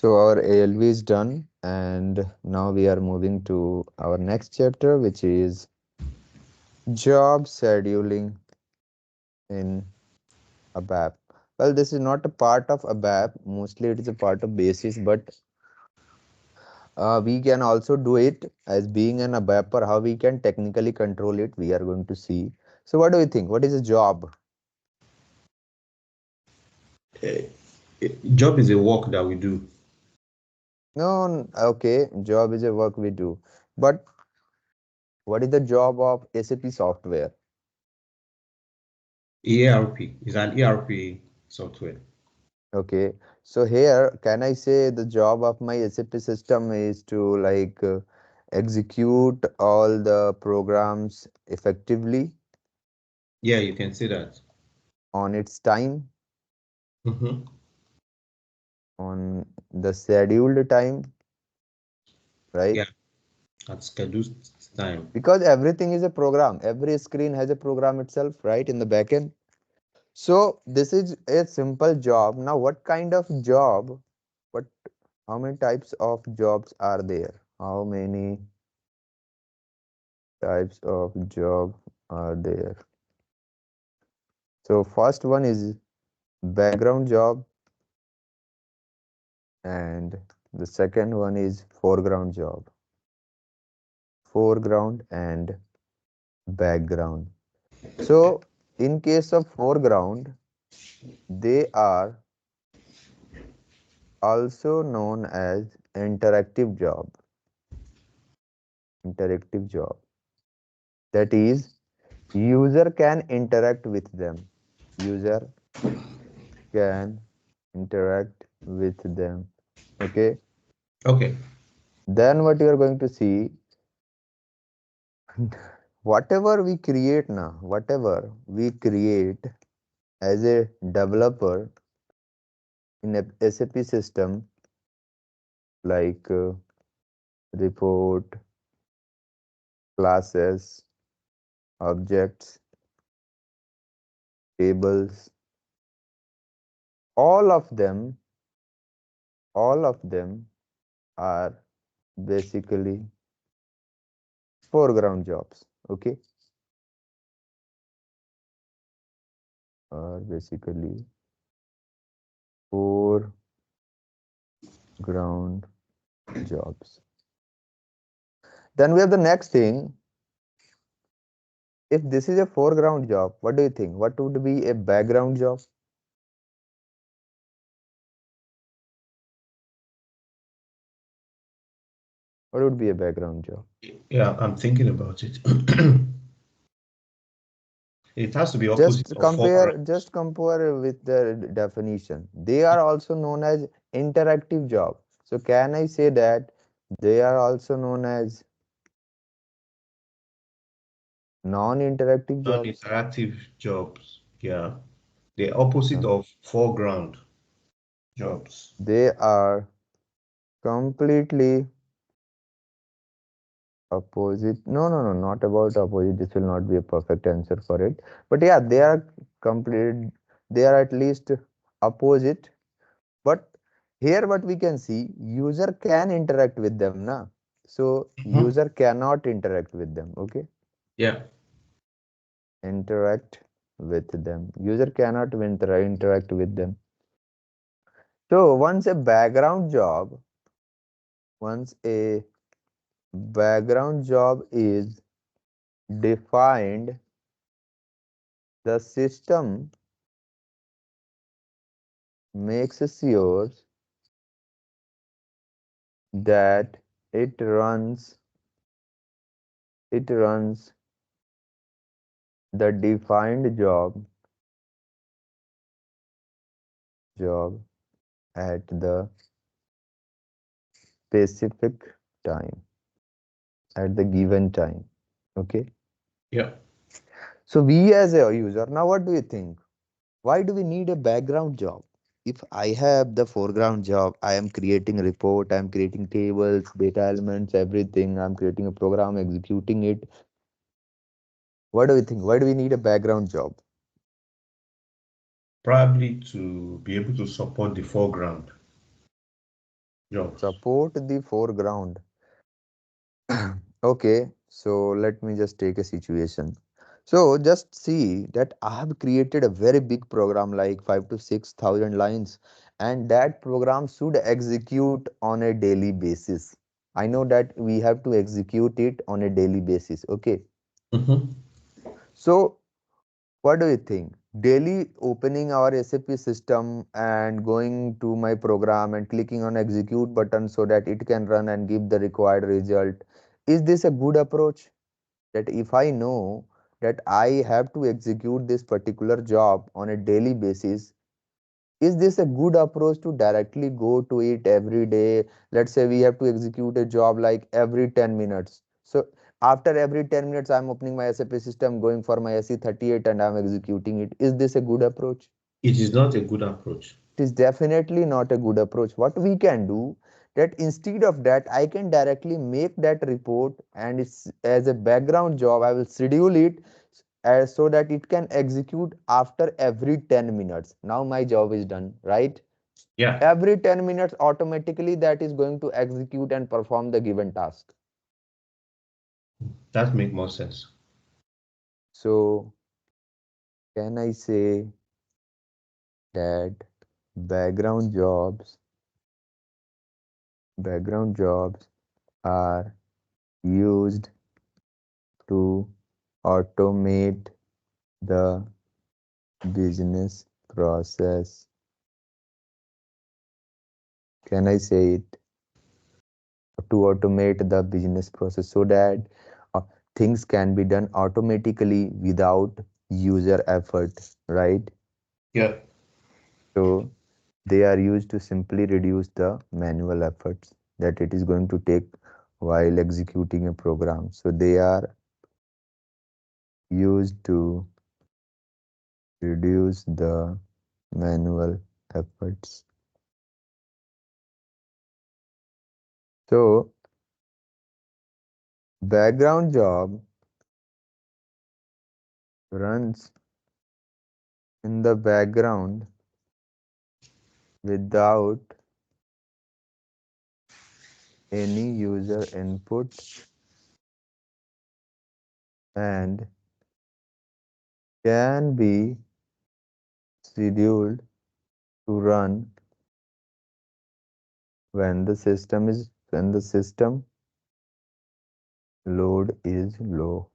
So our ALV is done, and now we are moving to our next chapter, which is job scheduling in ABAP. Well, this is not a part of ABAP. Mostly it is a part of basis, but we can also do it as being an ABAPer. How we can technically control it, we are going to see. So what do you think? What is a job? Uh, Job is a work that we do. No, okay, job is a work we do. But what is the job of SAP software? ERP is an ERP software. Okay, so here, can I say the job of my SAP system is to execute all the programs effectively Yeah, you can say that. on its time, Mm-hmm. on the scheduled time, right? Yeah, at scheduled time. Because everything is a program. Every screen has a program itself, right, in the backend. So this is a simple job. Now, what kind of job? What? How many types of jobs are there? How many types of job are there? So first one is background job, and the second one is foreground job. Foreground and background. So in case of foreground, they are also known as interactive job. Interactive job. That is, user can interact with them. User can interact with them. Okay. Okay. Then what you are going to see, whatever we create now, whatever we create as a developer in a SAP system, like report, classes, objects, tables, all of them, all of them are basically foreground jobs. Okay, are basically foreground jobs. Then we have the next thing. If this is a foreground job, what do you think? What would be a background job? What would be a background job? Yeah, I'm thinking about it. It has to be opposite Just of compare, foreground. just compare with the definition. They are also known as interactive job. So can I say that they are also known as non-interactive jobs? Non-interactive jobs. Yeah, the opposite No. of foreground jobs. They are completely opposite. No, no, no, not about opposite. This will not be a perfect answer for it. But yeah, they are complete. They are at least opposite. But here what we can see, user can interact with them, na? So Mhm. user cannot interact with them. Okay, Yeah. interact with them. User cannot interact with them. So once a background job is defined, the system makes sure that it runs it runs the defined job at the specific time, at the given time. Okay, Yeah. so we as a user, now what do you think? Why do we need a background job? If I have the foreground job, I am creating a report, I am creating tables, data elements, everything, I'm creating a program, executing it. What do you think? Why do we need a background job? Probably to be able to support the foreground. jobs. Support the foreground. Okay, so let me just take a situation. So just see that I have created a very big program like 5 to 6 thousand lines, and that program should execute on a daily basis. I know that we have to execute it on a daily basis. Okay. Mm-hmm. So what do you think? Daily opening our SAP system and going to my program and clicking on execute button so that it can run and give the required result. Is this a good approach? That if I know that I have to execute this particular job on a daily basis, is this a good approach to directly go to it every day? Let's say we have to execute a job like every 10 minutes. So after every 10 minutes, I'm opening my SAP system, going for my SE38 and I'm executing it. Is this a good approach? It is not a good approach. It is definitely not a good approach. What we can do that instead of that, I can directly make that report and it's as a background job, I will schedule it so that it can execute after every 10 minutes. Now my job is done, right? Yeah, Every 10 minutes automatically that is going to execute and perform the given task. that make more sense. So can I say that background jobs, background jobs are used to automate the business process? Can I say it? To automate the business process so that uh, things can be done automatically without user effort, right? Yeah. So they are used to simply reduce the manual efforts that it is going to take while executing a program. So they are used to reduce the manual efforts. So background job runs in the background without any user input and can be scheduled to run when the system load is low.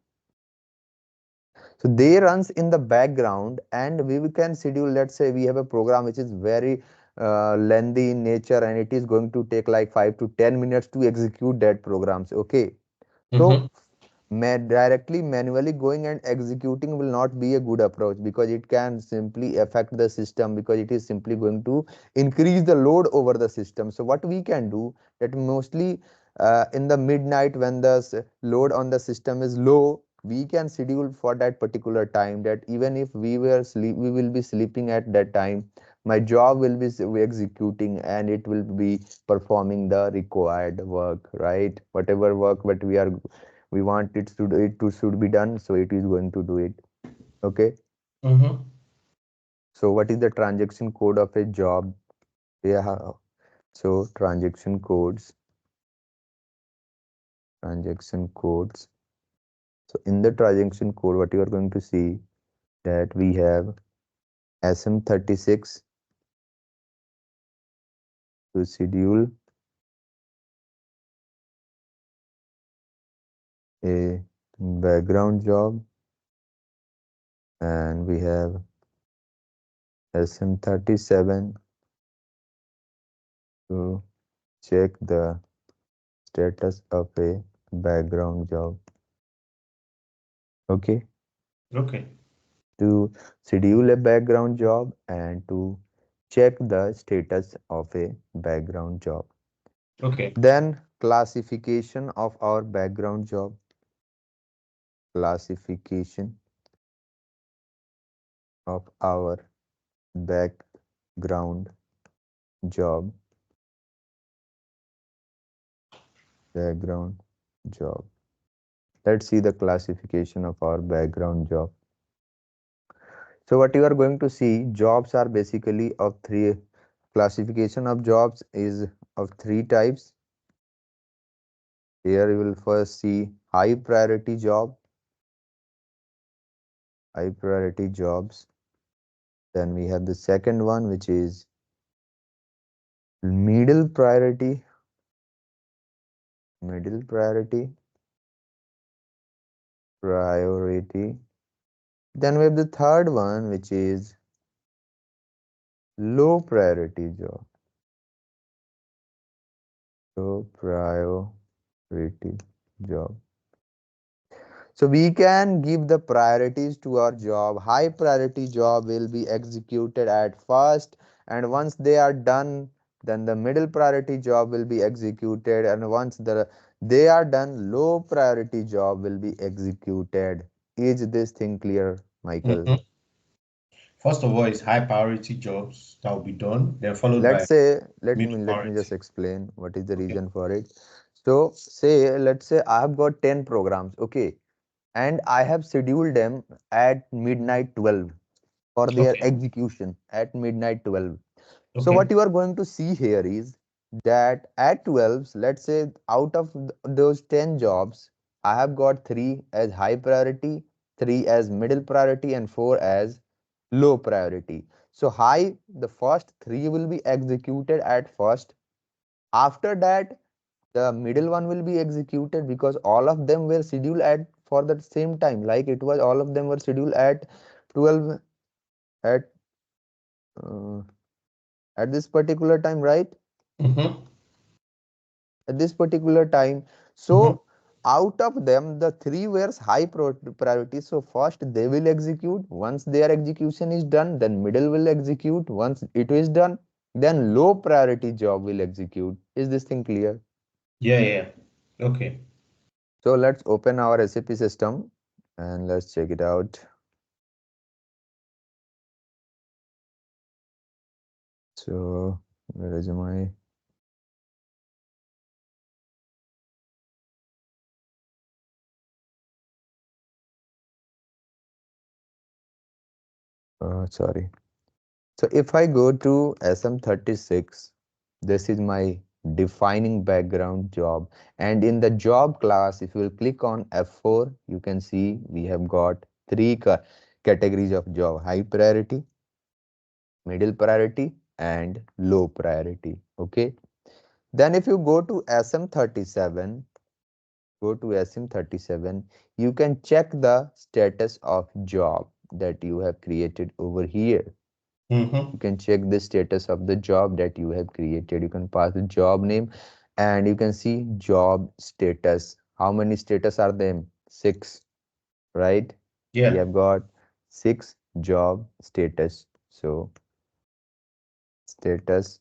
So they runs in the background and we can schedule, let's say we have a program which is very lengthy in nature and it is going to take like 5 to 10 minutes to execute that programs. Okay. Mm-hmm. So directly manually going and executing will not be a good approach because it can simply affect the system because it is simply going to increase the load over the system. So what we can do that mostly in the midnight when the load on the system is low, we can schedule for that particular time that even if we will be sleeping at that time, my job will be executing and it will be performing the required work, right? Whatever work that we want it to do it to should be done, so it is going to do it. Okay. Mm-hmm. So what is the transaction code of a job? Yeah. So transaction codes. So in the transaction code, what you are going to see that we have SM36 to schedule a background job, and we have SM37 to check the status of a background job. Okay. Okay. To schedule a background job and to check the status of a background job. Okay. Then classification of our background job, classification of our background job, background job. Let's see the classification of our background job. So what you are going to see, jobs are basically of three. Classification of jobs is of three types. Here you will first see high priority job, high priority jobs. Then we have the second one, which is middle priority, middle priority. Then we have the third one, which is low priority job, low priority job. So we can give the priorities to our job. High priority job will be executed at first, and once they are done, then the middle priority job will be executed, and once they are done, low priority job will be executed. Is this thing clear, Michael? Mm-hmm. First of all, it's high priority jobs that will be done, then followed Let's by say, middle let me just priority. explain what is the Okay. reason for it. So say, let's say I have got 10 programs, okay, and I have scheduled them at midnight 12 for their Okay. execution at midnight 12. So Okay. what you are going to see here is that at 12, let's say out of those 10 jobs, I have got 3 as high priority, 3 as middle priority, and 4 as low priority. So high, the first 3 will be executed at first. After that, the middle one will be executed because all of them were scheduled at for the same time. Like it was all of them were scheduled at 12 at uh, at this particular time, right? Mm-hmm. At this particular time. Mm-hmm. So out of them, the three were high priority. So first they will execute. Once their execution is done, then middle will execute. Once it is done, then low priority job will execute. Is this thing clear? Yeah, yeah. Okay. So let's open our SAP system and let's check it out. So where is my sorry. So if I go to SM36, this is my defining background job. And in the job class, if you will click on F4, you can see we have got three categories of job: high priority, middle priority, and low priority. Okay. Then if you go to SM37, you can check the status of job that you have created over here. Mm-hmm. You can check the status of the job that you have created. You can pass the job name and you can see job status. How many status are them? Six, right? We Yeah. have got six job status. So status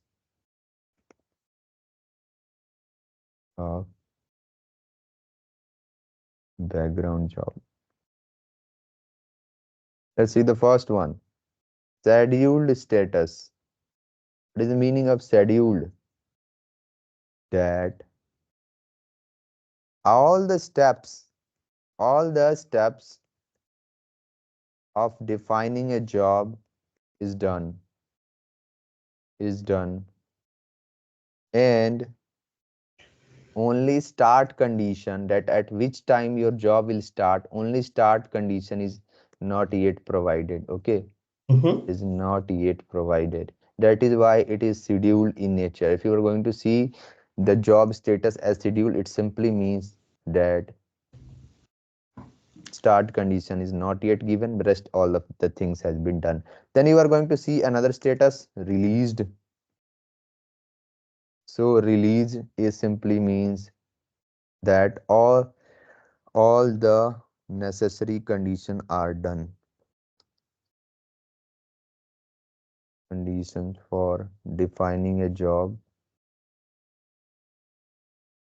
of background job. Let's see the first one. Scheduled status. What is the meaning of scheduled? That all the steps, all the steps of defining a job is done, is done, and only start condition, that at which time your job will start, only start condition is not yet provided. Okay, Mm-hmm. is not yet provided. That is why it is scheduled in nature. If you are going to see the job status as scheduled, it simply means that start condition is not yet given, rest all of the things has been done. Then you are going to see another status, released. So release is simply means that all the necessary conditions are done. Conditions for defining a job,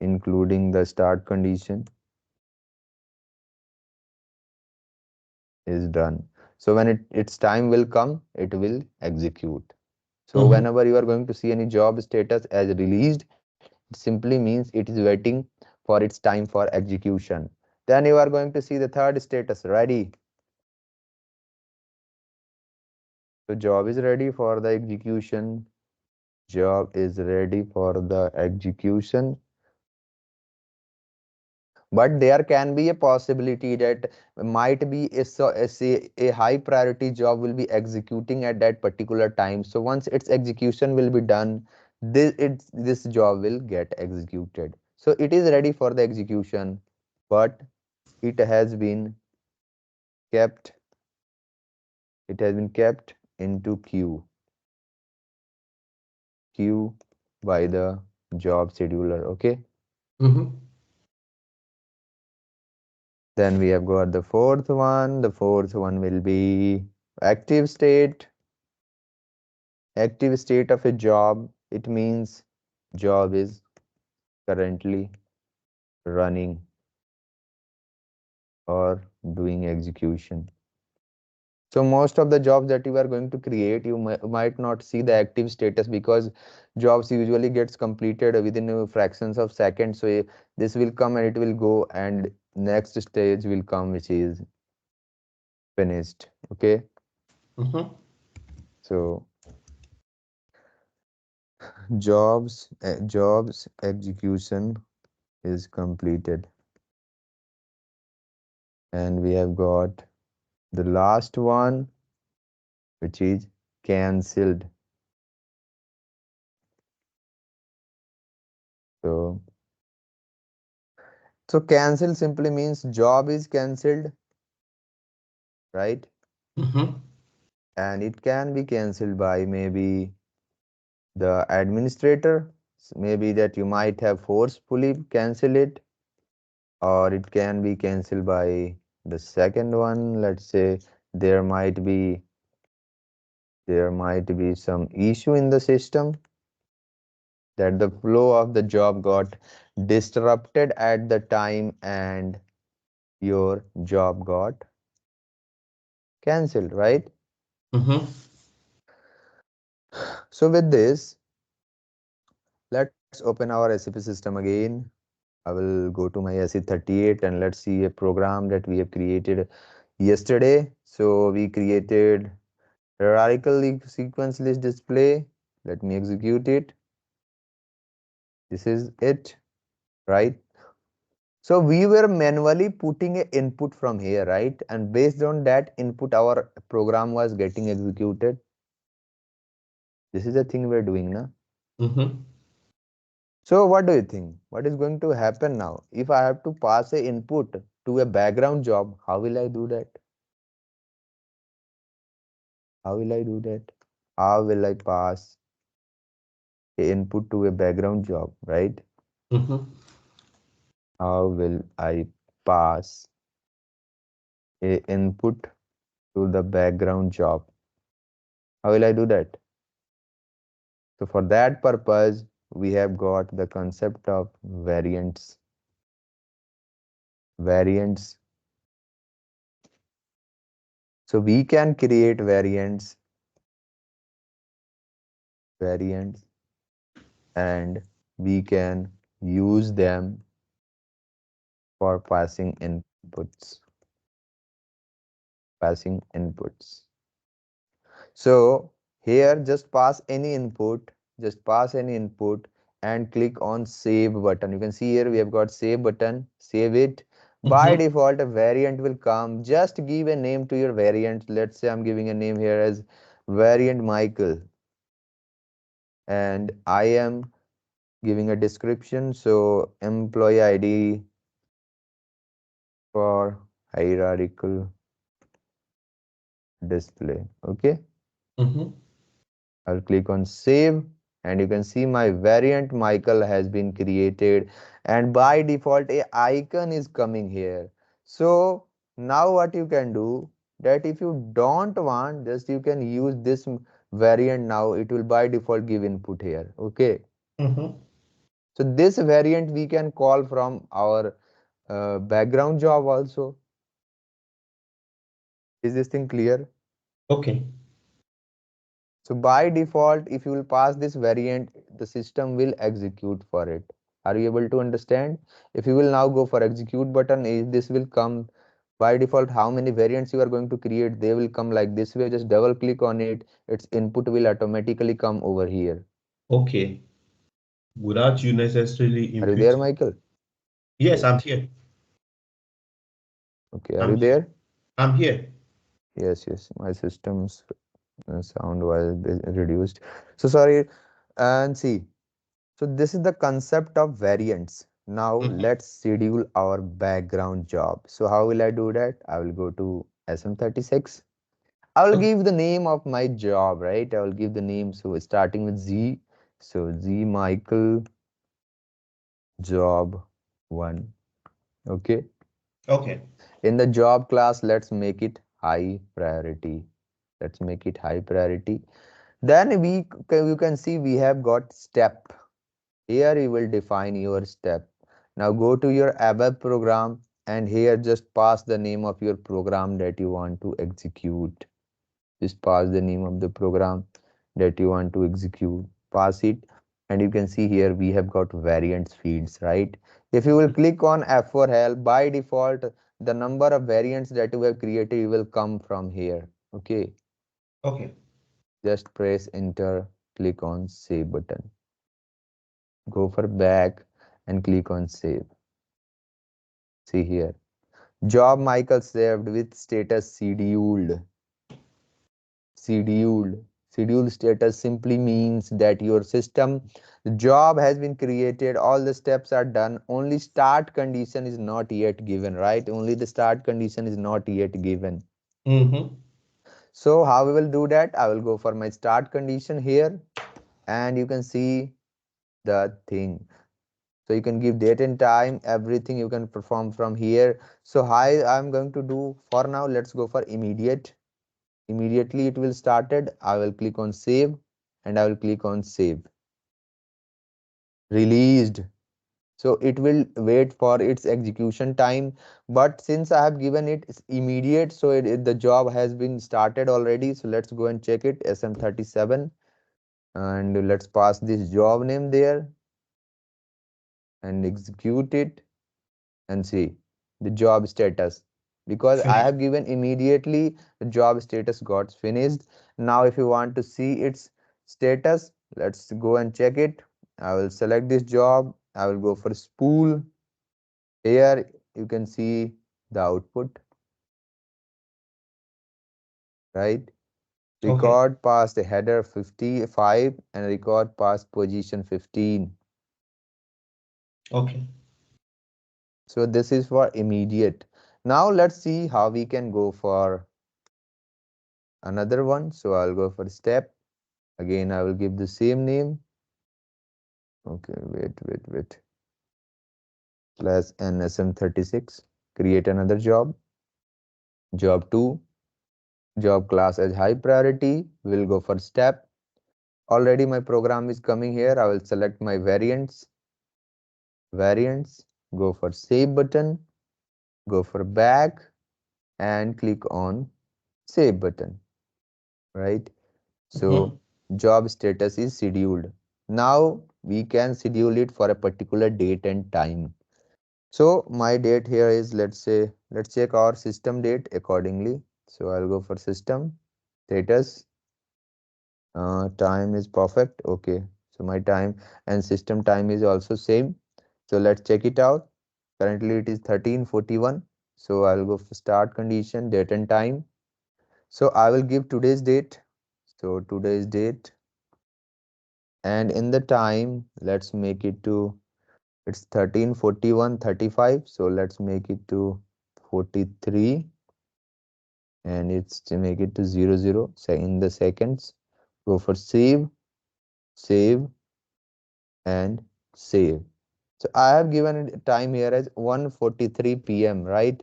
including the start condition, is done. So when its time will come, it will execute. So Mm-hmm. whenever you are going to see any job status as released, it simply means it is waiting for its time for execution. Then you are going to see the third status, ready. So job is ready for the execution. Job is ready for the execution. But there can be a possibility that might be a high priority job will be executing at that particular time. So once its execution will be done, this job will get executed. So it is ready for the execution, but it has been kept it has been kept into queue by the job scheduler. Okay. Mm-hmm. Then we have got the fourth one. The fourth one will be active state. Active state of a job, it means job is currently running or doing execution. So most of the jobs that you are going to create, you might not see the active status because jobs usually gets completed within fractions of seconds. So this will come and it will go, and next stage will come, which is finished. Okay. Mm-hmm. So jobs execution is completed, and we have got the last one, which is cancelled. So, so cancel simply means job is cancelled, right? Mm-hmm. And it can be cancelled by maybe the administrator, maybe that you might have forcefully cancel it, or it can be cancelled by the second one. Let's say there might be there might be some issue in the system that the flow of the job got disrupted at the time and your job got cancelled, right? Mm-hmm. So with this, let's open our SAP system again. I will go to my SE38 and let's see a program that we have created yesterday. So we created hierarchical sequence list display. Let me execute it. This is it, right? So we were manually putting a input from here, right? And based on that input, our program was getting executed. This is the thing we're doing now. Mm-hmm. So what do you think? What is going to happen now? If I have to pass a input to a background job, how will I do that? How will I do that? How will I pass a input to a background job, right? Mm-hmm. How will I pass a input to the background job? How will I do that? So for that purpose, we have got the concept of variants. Variants. So we can create variants, and we can use them for passing inputs. So here just pass any input, and click on save button. You can see here we have got save button, save it. By Mm-hmm. default, a variant will come. Just give a name to your variant. Let's say I'm giving a name here as variant Michael, and I am giving a description. So employee ID for hierarchical display. Okay. Mm-hmm. I'll click on save, and you can see my variant Michael has been created, and by default a icon is coming here. So now what you can do, that if you don't want, just you can use this variant. Now it will by default give input here. Okay. Mm-hmm. So this variant we can call from our background job also. Is this thing clear? Okay. So by default, if you will pass this variant, the system will execute for it. Are you able to understand? If you will now go for execute button, this will come by default. How many variants you are going to create? They will come like this way. Just double click on it. Its input will automatically come over here. Okay. Without you necessarily Are you there, inputting. Michael? Yes, I'm Wait. here. Okay, are I'm you here. there? I'm here. Yes, yes. My system's sound was reduced. So sorry. And see, so this is the concept of variants. Now Mhm. let's schedule our background job. So how will I do that? I will go to SM36. I will Okay. give the name of my job, right? I will give the name. So starting with Z. So Z Michael job one. Okay. Okay. In the job class, let's make it high priority. Let's make it high priority. Then you can see we have got step. Here you will define your step. Now go to your ABAP program and here just pass the name of your program that you want to execute. Just pass the name of the program that you want to execute. Pass it and you can see here we have got variants fields, right? If you will click on F for help, by default the number of variants that you have created will come from here. Okay, Okay. just press enter, click on save button. Go for back and click on save. See here. Job Michael saved with status scheduled. Scheduled. Scheduled status simply means that your system, the job has been created, all the steps are done. Only start condition is not yet given, right? Only the start condition is not yet given. Mm-hmm. So how we will do that? I will go for my start condition here and you can see the thing. So you can give date and time, everything you can perform from here. So how I'm going to do for now, let's go for immediate. Immediately it will started. I will click on save and I will click on save. Released. So it will wait for its execution time. But since I have given it immediate, so the job has been started already. So let's go and check it. SM37 and let's pass this job name there and execute it and see the job status. Because I Finished. have given immediately, the job status got finished. Now if you want to see its status, let's go and check it. I will select this job. I will go for spool. Here you can see the output, right? Okay. Record past header 55 and record past position 15. Okay. So this is for immediate. Now let's see how we can go for another one. So I'll go for step. Again, I will give the same name. Okay, wait. Plus NSM36. Create another job. Job 2. Job class as high priority. We'll go for step. Already my program is coming here. I will select my variants. Variants. Go for save button. Go for back and click on save button. Right. Mm-hmm. So job status is scheduled. Now we can schedule it for a particular date and time. So my date here is, let's say, let's check our system date accordingly. So I'll go for system status. Time is perfect. Okay. So my time and system time is also same. So let's check it out. Currently it is 13:41. So I'll go for start condition, date and time. So I will give today's date. So today's date and in the time, let's make it to, it's 13:41:35. So let's make it to 43 and it's to make it to 00 say in the seconds. Go for save, save and save. So I have given it time here as 1:43 p.m., right?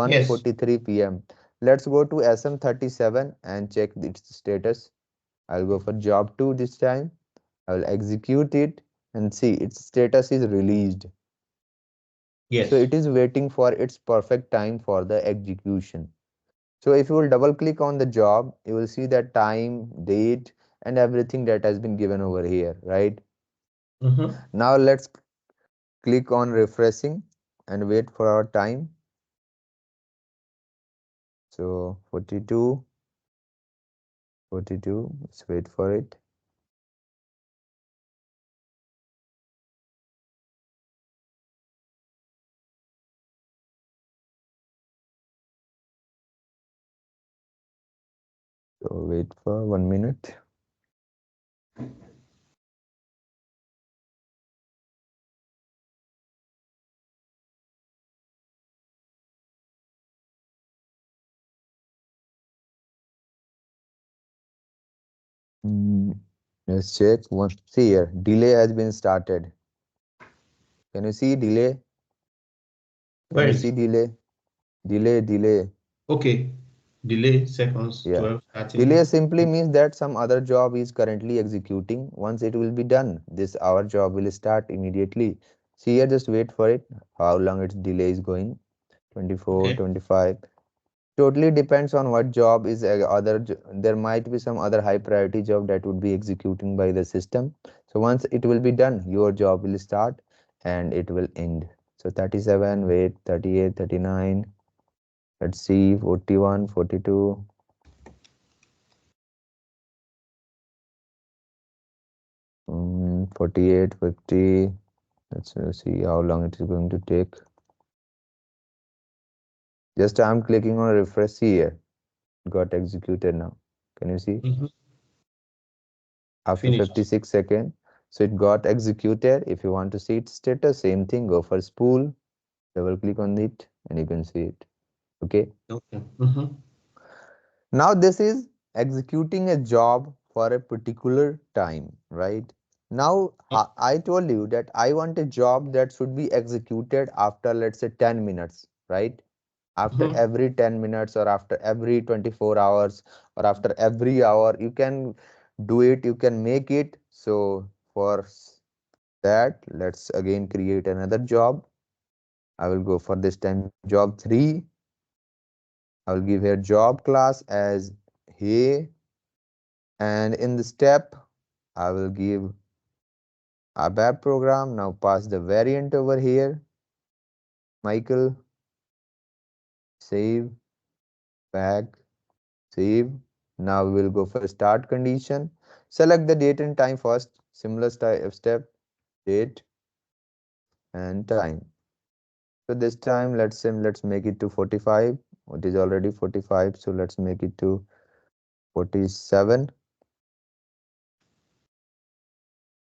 Yes. 1:43 p.m. Let's go to SM37 and check its status. I'll go for job 2 this time. I will execute it and see its status is released. So Yes. it is waiting for its perfect time for the execution. So if you will double click on the job, you will see that time, date, and everything that has been given over here, right? Mm-hmm. Now let's click on refreshing and wait for our time. So 42, 42, let's wait for it. So wait for 1 minute. Mm, let's check. One, see here, delay has been started. Can you see delay? Can Where you is see it? delay? Delay. Okay. Delay seconds Yeah. 12 Delay 13. simply means that some other job is currently executing. Once it will be done, this our job will start immediately. See here, just wait for it. How long its delay is going? 24, Okay. 25. Totally depends on what job is there might be some other high priority job that would be executing by the system. So once it will be done, your job will start and it will end. So 37, wait, 38, 39. Let's see, 41, 42, 48, 50. Let's see how long it is going to take. Just I'm clicking on refresh here. It got executed now. Can you see? Mm-hmm. After Finished. 56 seconds. So it got executed. If you want to see its status, same thing, go for spool, double click on it, and you can see it. Okay. Okay. Mm-hmm. Now this is executing a job for a particular time, right? Now I told you that I want a job that should be executed after, let's say, 10 minutes, right? After Mm-hmm. every 10 minutes or after every 24 hours or after every hour, you can do it, you can make it. So for that, let's again create another job. I will go for this time job 3. I will give here job class as hey, and in the step I will give ABAP program. Now pass the variant over here, Michael. Save, back, save. Now we will go for start condition. Select the date and time first. Similar step, date and time. So this time let's make it to 45. It is already 45, so let's make it to 47.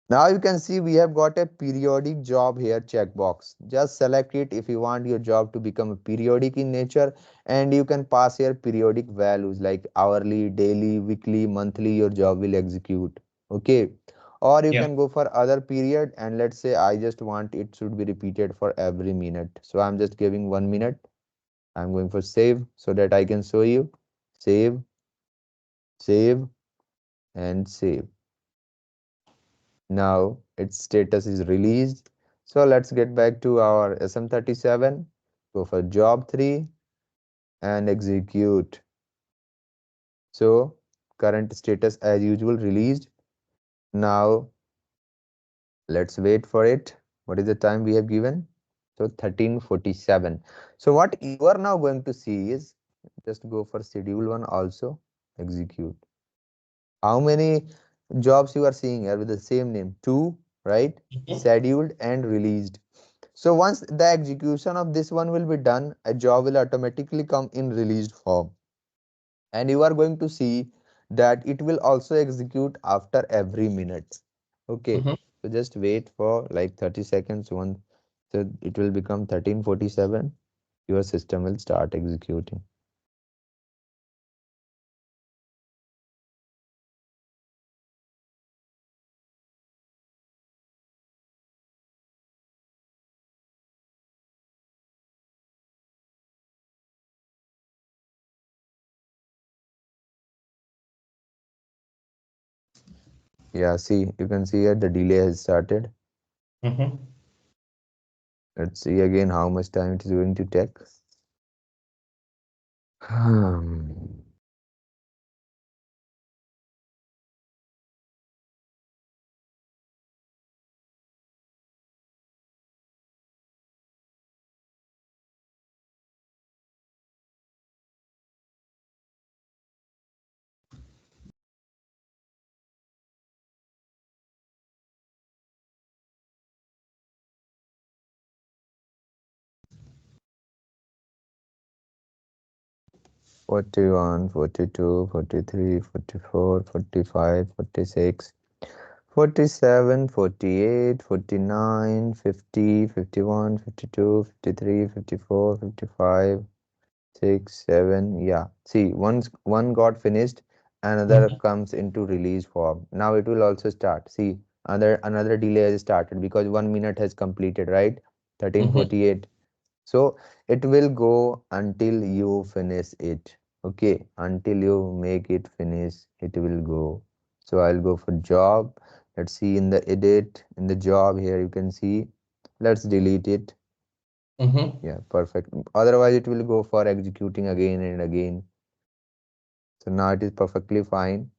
Now you can see we have got a periodic job here checkbox. Just select it if you want your job to become periodic in nature, and you can pass here periodic values like hourly, daily, weekly, monthly, your job will execute. Okay. Or you Yeah. can go for other period, and let's say I just want it should be repeated for every minute. So I'm just giving 1 minute. I'm going for save so that I can show you. Save, save, and save. Now its status is released. So let's get back to our SM37. Go for job 3 and execute. So current status as usual released. Now let's wait for it. What is the time we have given? So 13:47. So what you are now going to see is just go for schedule 1 also execute. How many jobs you are seeing here with the same name? 2, right? Mm-hmm. Scheduled and released. So once the execution of this one will be done, a job will automatically come in released form. And you are going to see that it will also execute after every minute. Okay. Mm-hmm. So just wait for like 30 seconds. So it will become 13:47. Your system will start executing. Yeah, see, you can see here the delay has started. Mm-hmm. Let's see again how much time it is going to take. 41, 42, 43, 44, 45, 46, 47, 48, 49, 50, 51, 52, 53, 54, 55, 6, 7. Yeah. See, once one got finished, another Mhm, comes into release form. Now it will also start. See, another delay has started because 1 minute has completed, right? mhm, 13:48. So it will go until you finish it. Okay, until you make it finish, it will go. So I'll go for job. Let's see in the edit, in the job here, you can see. Let's delete it. mhm, Yeah, perfect. Otherwise, it will go for executing again and again. So now it is perfectly fine,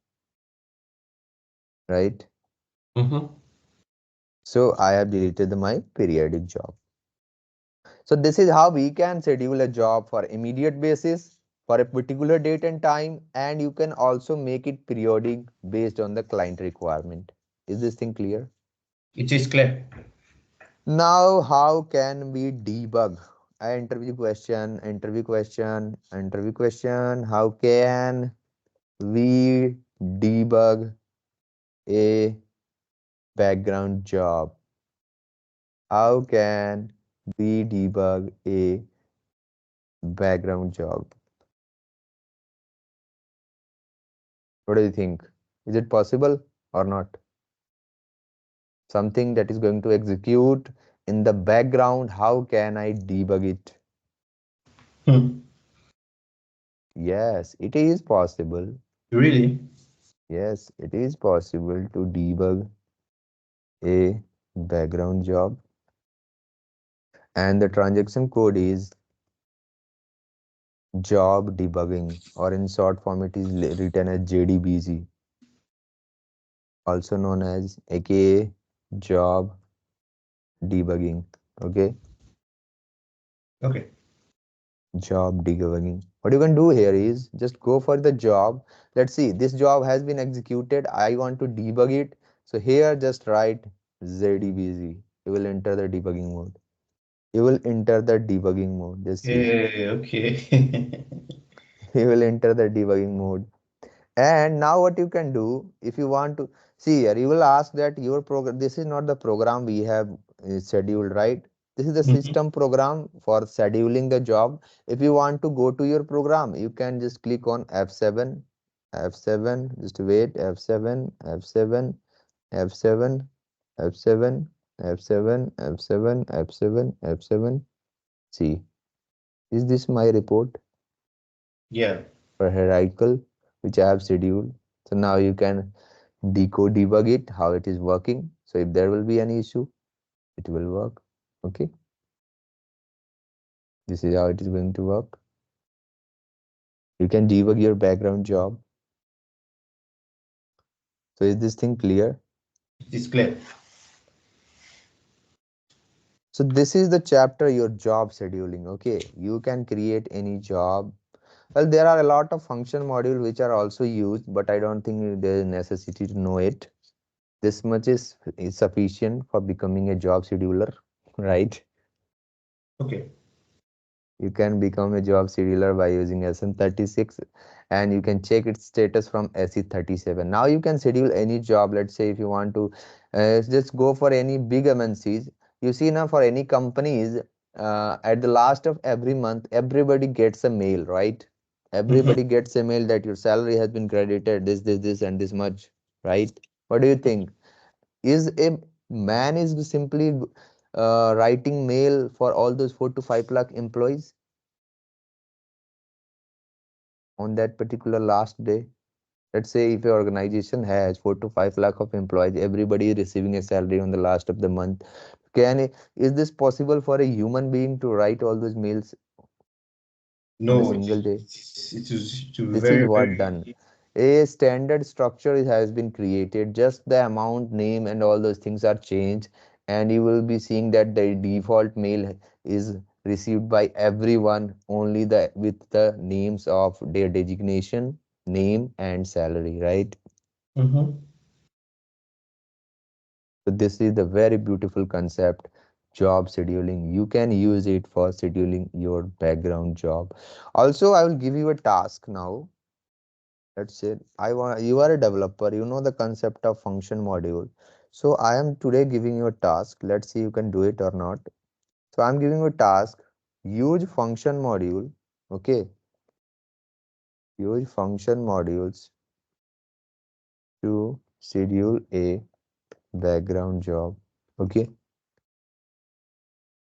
right? mhm. So I have deleted my periodic job. So this is how we can schedule a job for immediate basis for a particular date and time, and you can also make it periodic based on the client requirement. Is this thing clear? It is clear. Now, how can we debug? Interview question, interview question, interview question. How can we debug a background job? How can we debug a background job? What do you think? Is it possible or not? Something that is going to execute in the background, how can I debug it? Hmm. Yes, it is possible. Really? Yes, it is possible to debug a background job. And the transaction code is job debugging, or in short form, it is written as JDBC, also known as aka job debugging. Okay, Okay. job debugging. What you can do here is just go for the job. Let's see, this job has been executed. I want to debug it. So here just write ZDBC. You will enter the debugging mode. You will enter the debugging mode. Just see. Okay. You will enter the debugging mode. And now what you can do, if you want to see here, you will ask that your program, this is not the program we have scheduled, right? This is the Mhm. system program for scheduling the job. If you want to go to your program, you can just click on F7, F7, just wait, F7, F7, F7, F7, F7, F7, F7, F7. See, is this my report? Yeah. For hierarchical, which I have scheduled. So now you can decode, debug it, how it is working. So if there will be any issue, it will work. Okay, this is how it is going to work. You can debug your background job. So is this thing clear? It is clear. So this is the chapter, your job scheduling. Okay, you can create any job. Well, there are a lot of function module which are also used, but I don't think there is necessity to know it. This much is sufficient for becoming a job scheduler, right? Okay. You can become a job scheduler by using SM36, and you can check its status from SE37. Now you can schedule any job. Let's say if you want to just go for any big MNCs. You see now for any companies, at the last of every month, everybody gets a mail, right? Mhm. Everybody gets a mail that your salary has been credited, this, and this much, right? What do you think? Is a man is simply writing mail for all those 4 to 5 lakh employees on that particular last day? Let's say if your organization has 4 to 5 lakh of employees, everybody is receiving a salary on the last of the month. Is this possible for a human being to write all those mails on a No, single day? it will be This is very, what very. done. A standard structure has been created. Just the amount, name, and all those things are changed, and you will be seeing that the default mail is received by everyone only the with the names of their designation, name, and salary, right? Mhm. So this is the very beautiful concept. job scheduling. You can use it for scheduling your background job. Also, I will give you a task now. Let's say I want you are a developer, you know the concept of function module. So I am today giving you a task. Let's see you can do it or not. So I'm giving you a task. Use function module. Okay. Use function modules to schedule a background job. Okay.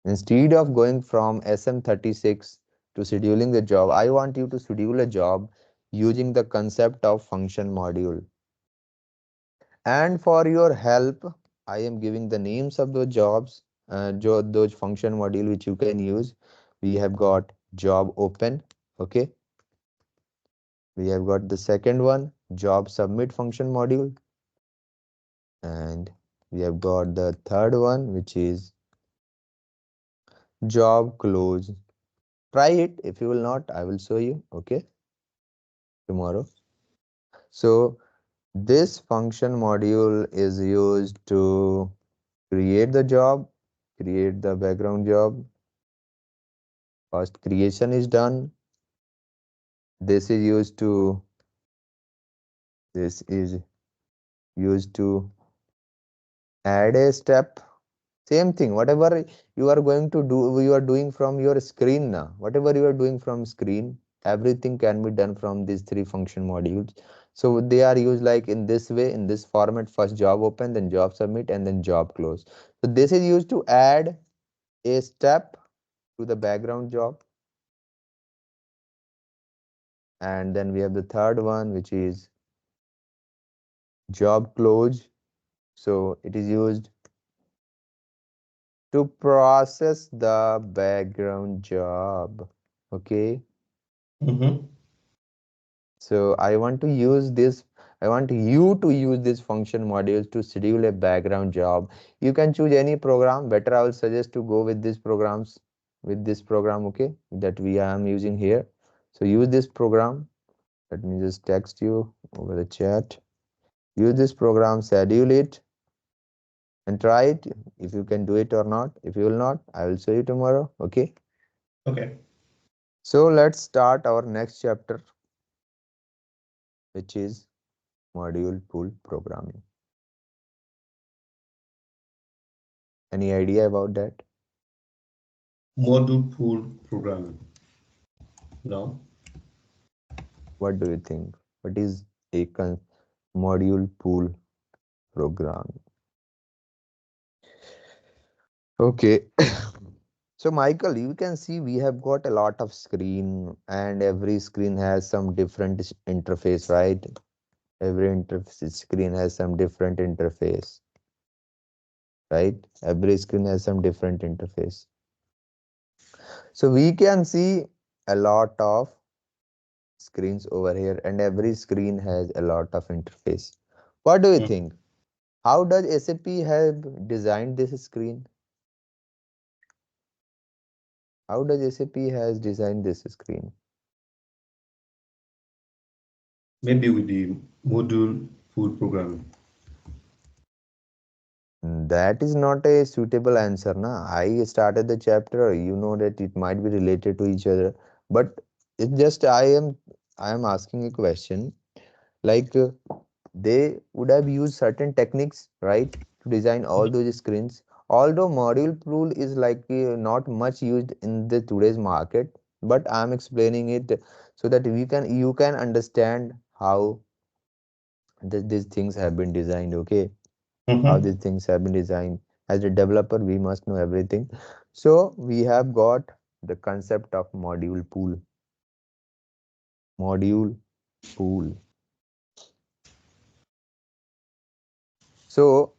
Instead of going from SM36 to scheduling the job, I want you to schedule a job using the concept of function module. And for your help, I am giving the names of those jobs, those function module which you can use. We have got job open. Okay. We have got the second one, job submit function module. And we have got the third one, which is job close. Try it. If you will not, I will show you. Okay. Tomorrow. So this function module is used to create the job, create the background job. First creation is done. This is used to this is used to add a step. Same thing, whatever you are going to do, you are doing from your screen now. Whatever you are doing from screen, everything can be done from these three function modules. So they are used like in this way, in this format, first job open, then job submit, and then job close. So this is used to add a step to the background job. And then we have the third one, which is job close. So it is used to process the background job. Okay. Mm-hmm. So I want to use this. I want you to use this function modules to schedule a background job. You can choose any program. Better, I will suggest to go with these programs, with this program, okay, that we am using here. So use this program. Let me just text you over the chat. Use this program, schedule it, and try it. If you can do it or not. If you will not, I will show you tomorrow. Okay. Okay. So let's start our next chapter, which is module pool programming. Any idea about that? Module pool programming. No. What do you think? What is a module pool program? Okay. So Michael, you can see we have got a lot of screen and every screen has some different interface, right? Every interface screen has some different interface, right? Every screen has some different interface. So we can see a lot of screens over here and every screen has a lot of interface. What do you Mm. think? How does SAP have designed this screen? How does SAP has designed this screen? Maybe with the module pool programming. That is not a suitable answer, na. I started the chapter, you know that it might be related to each other, but it's just I am asking a question like they would have used certain techniques, right, to design all those screens. Although module pool is like not much used in the today's market, but I'm explaining it so that you can understand how these things have been designed. Okay, how Mm-hmm. these things have been designed. As a developer, we must know everything. So we have got the concept of module pool. Module pool. So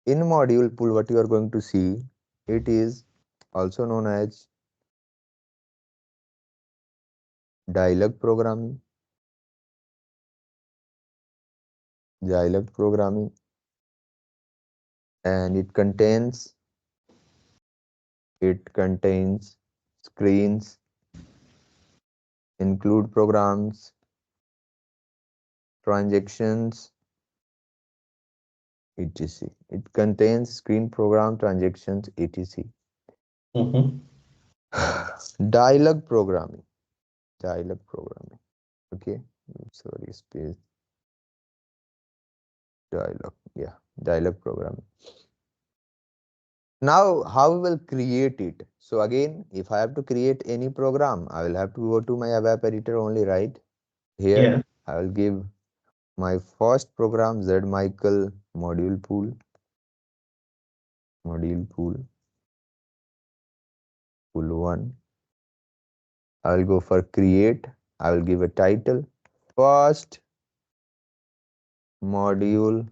in module pool, what you are going to see, it is also known as dialog programming. Dialog programming, and it contains screens, include programs, transactions, etc. It contains screen program transactions, etc. Mm-hmm. Dialog programming. Dialog programming. Okay. Sorry, space. Dialog. Yeah. Dialog programming. Now, how we will create it? So again, if I have to create any program, I will have to go to my ABAP editor only, right? Here, Yeah. I will give my first program Z Michael module pool 1. I will go for create. I will give a title. First module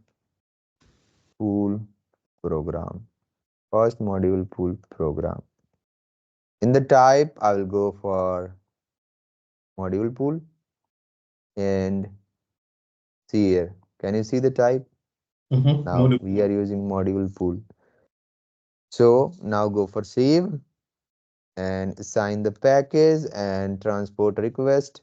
pool program. First module pool program. In the type, I will go for module pool and see here. Can you see the type? Mm-hmm. Now Model. we are using module pool. So now go for save and assign the package and transport request.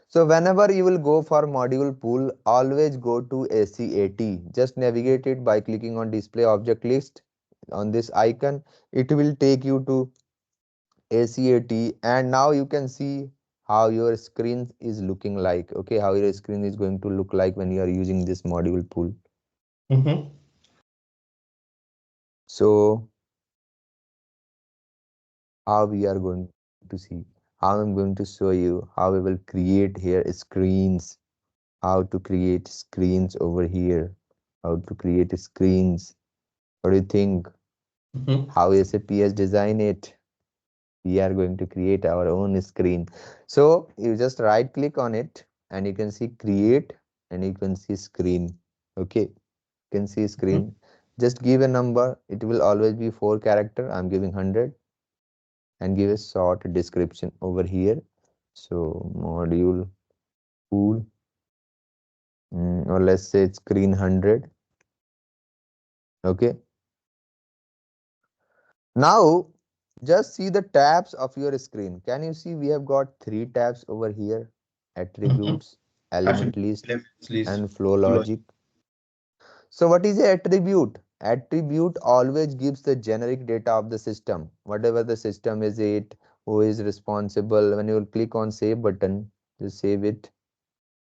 So whenever you will go for module pool, always go to ACAT. Just navigate it by clicking on display object list on this icon. It will take you to ACAT, and now you can see how your screen is looking like. Okay, how your screen is going to look like when you are using this module pool. Mm-hmm. So how we are going to see, how I'm going to show you how we will create here screens, how to create screens over here, how to create screens. What do you think? Mm-hmm. How SAP has designed it? We are going to create our own screen. So you just right click on it and you can see create and you can see screen. Okay, you can see Mm-hmm. screen. Just give a number. It will always be 4 character. I'm giving 100 and give a short description over here. So module pool, or let's say it's screen 100. Okay. Now just see the tabs of your screen. Can you see we have got 3 tabs over here? Mm-hmm. Attributes, element Attribute list, elements list. and flow Full of. logic. So what is a attribute? Attribute always gives the generic data of the system. Whatever the system is it, who is responsible. When you will click on save button, just save it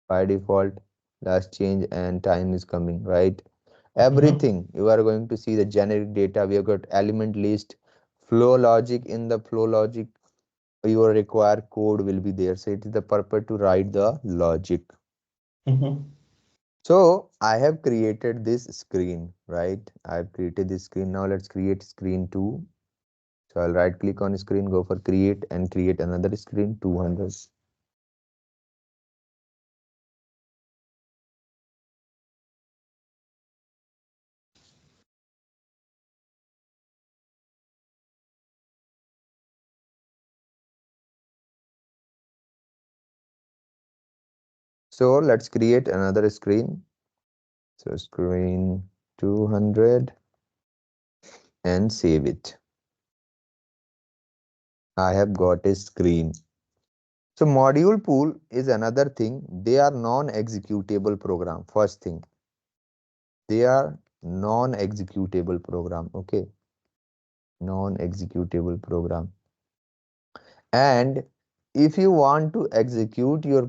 by default. Last change and time is coming, right? Mm-hmm. Everything you are going to see the generic data. We have got element list, flow logic. In the flow logic, your required code will be there. So it is the purpose to write the logic. Mm-hmm. So I have created this screen, right? I have created this screen. Now let's create screen 2. So I'll right click on screen, go for create and create another screen 200. So let's create another screen. So screen 200 and save it. I have got a screen. So module pool is another thing. They are non-executable program. First thing, they are non-executable program. Okay, non-executable program. And if you want to execute your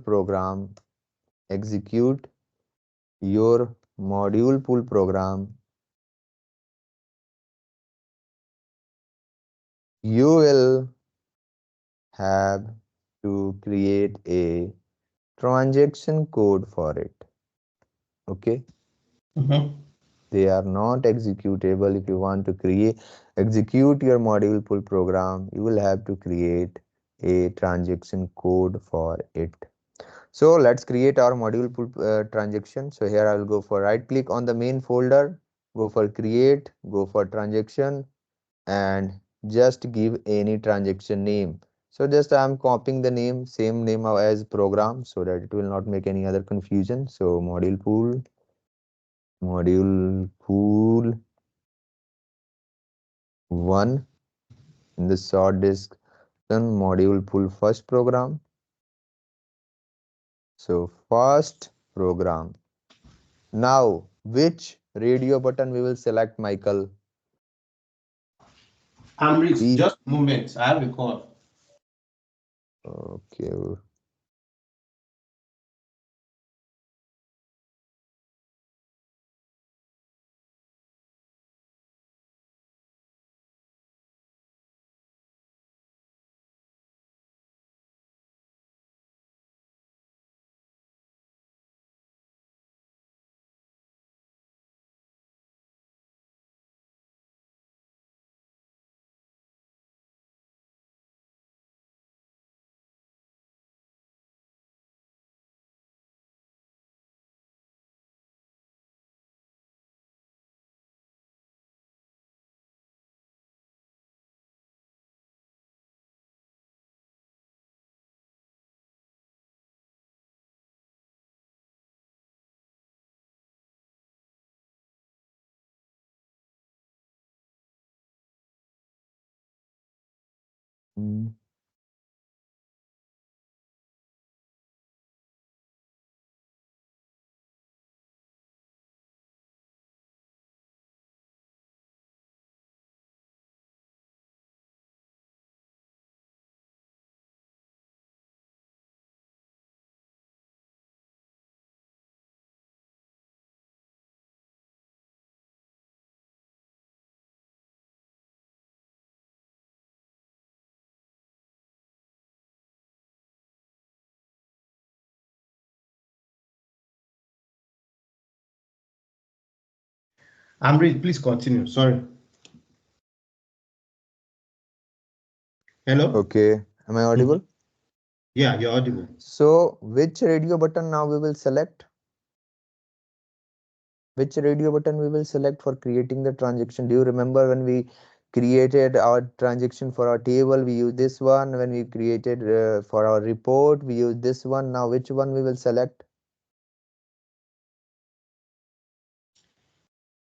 module pool program, you will have to create a transaction code for it. Okay, Mm-hmm. they are not executable. If you want to execute your module pool program, you will have to create a transaction code for it. So let's create our module pool transaction. So here I will go for right click on the main folder, go for create, go for transaction, and just give any transaction name. So just I'm copying the name, same name as program, so that it will not make any other confusion. So module pool 1 in the short description, module pool first program. So first program. Now, which radio button we will select, Michael? I'm rich. We Just a moment. I have a call. okay. Mm, I'm rich. Please continue. Sorry. Hello? okay. Am I Mhm. audible? Yeah, you're audible. So, which radio button now we will select? Which radio button we will select for creating the transaction? Do you remember when we created our transaction for our table, we use this one. When we created for our report, we use this one. Now, which one we will select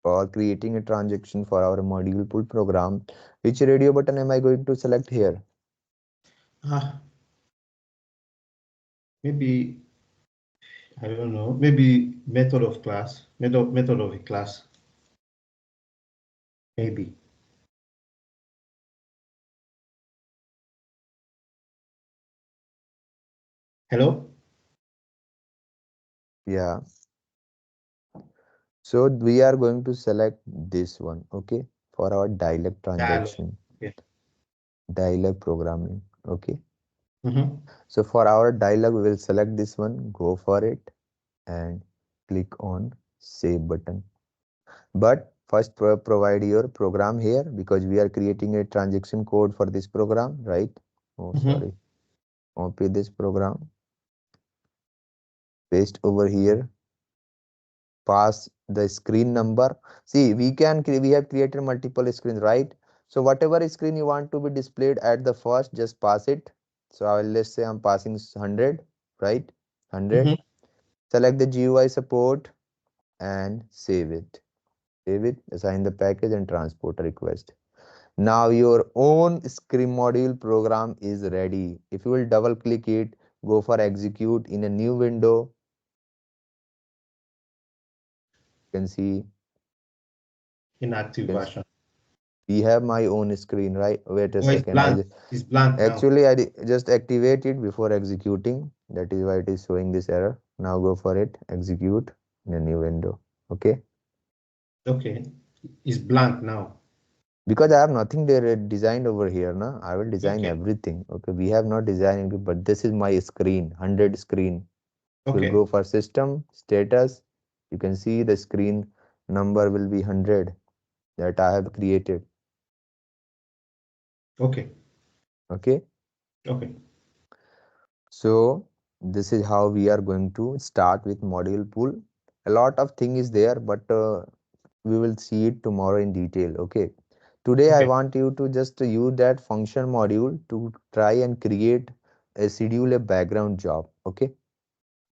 for creating a transaction for our module pool program? Which radio button am I going to select here? Ah, maybe I don't know. Maybe method of class. Method of a class. Maybe. Hello? Yeah. So we are going to select this one, okay, for our dialect Dialogue. transaction, Okay. dialect programming, okay. Mm-hmm. So for our dialog, we will select this one, go for it, and click on save button. But first provide your program here because we are creating a transaction code for this program, right? Oh, Mm-hmm. sorry. Copy this program, paste over here, pass the screen number. See, we have created multiple screens, right? So whatever screen you want to be displayed at the first, just pass it. So I will, let's say I'm passing 100, right? 100. Mm-hmm. Select the GUI support and save it. Save it, assign the package and transport request. Now your own screen module program is ready. If you will double click it, go for execute in a new window. You can see, Inactive you can version. we have my own screen, right? Wait a Oh, it's second. blank. It's blank now. Actually just activate it before executing. That is why it is showing this error. Now go for it, execute in a new window. Okay. Okay. It's blank now. Because I have nothing there designed over here, na. I will design Okay. everything. Okay, we have not designed it, but this is my screen, 100 screen. If you'll Okay. go for system status, you can see the screen number will be 100 that I have created. Okay. Okay, Okay. so this is how we are going to start with module pool. A lot of thing is there, but we will see it tomorrow in detail. Okay. Today I Okay. want you to just use that function module to try and create a schedule a background job. Okay.